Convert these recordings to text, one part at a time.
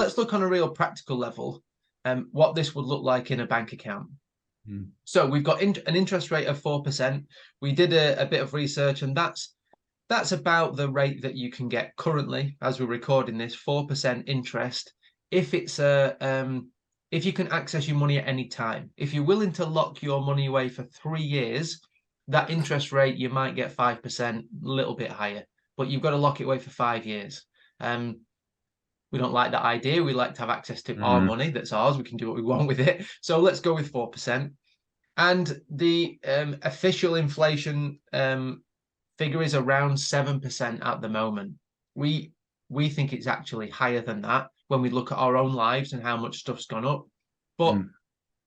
let's look on a real practical level, what this would look like in a bank account. So we've got an interest rate of 4%. We did a bit of research, and that's about the rate that you can get currently as we're recording this, 4% interest. If it's if you can access your money at any time, if you're willing to lock your money away for 3 years, that interest rate, you might get 5%, a little bit higher, but you've got to lock it away for 5 years. We don't like that idea. We like to have access to our money. That's ours. We can do what we want with it. So let's go with 4%. And the official inflation figure is around 7% at the moment. We think it's actually higher than that when we look at our own lives and how much stuff's gone up. But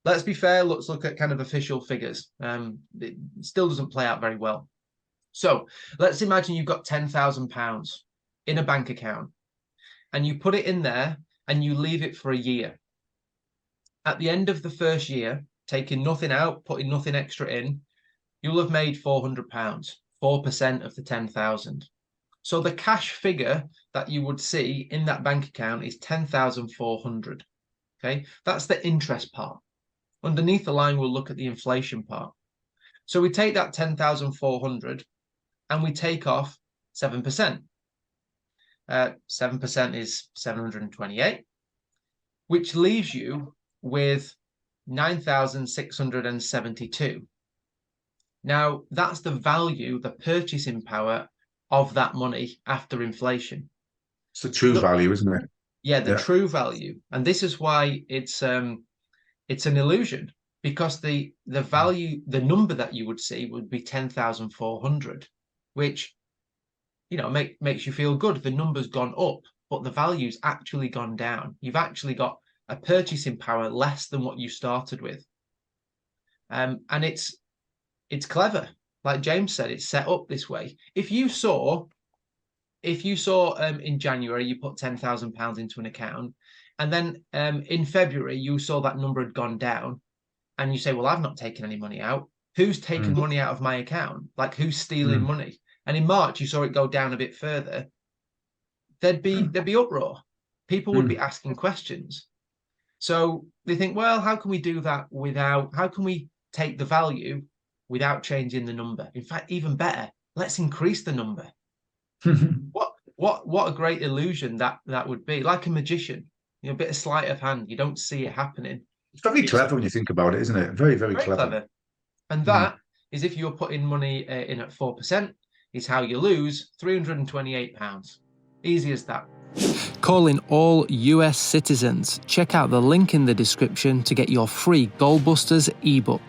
let's be fair. Let's look at kind of official figures. It still doesn't play out very well. So let's imagine you've got £10,000 in a bank account, and you put it in there and you leave it for a year. At the end of the first year, taking nothing out, putting nothing extra in, you'll have made £400, 4% of the 10,000. So the cash figure that you would see in that bank account is 10,400. Okay, that's the interest part. Underneath the line, we'll look at the inflation part. So we take that 10,400 and we take off 7%. 7% is 728, which leaves you with 9,672. Now, that's the value, the purchasing power of that money after inflation. It's the true value, isn't it? Yeah, the true value. And this is why it's an illusion, because the value, the number that you would see would be 10,400, which, you know, makes you feel good. The number's gone up, but the value's actually gone down. You've actually got a purchasing power less than what you started with. And it's clever. Like James said, it's set up this way. If you saw in January, you put £10,000 into an account, and then in February, you saw that number had gone down, and you say, well, I've not taken any money out. Who's taken money out of my account? Like, who's stealing money? And in March, you saw it go down a bit further. There'd be uproar. People would be asking questions. So they think, well, how can we do that how can we take the value without changing the number? In fact, even better, let's increase the number. What a great illusion that would be. Like a magician, you know, a bit of sleight of hand. You don't see it happening. It's very clever when you think about it, isn't it? Very, very clever. And that is, if you're putting money in at 4%, is how you lose £328. Easy as that. Calling all US citizens. Check out the link in the description to get your free Goalbusters ebook.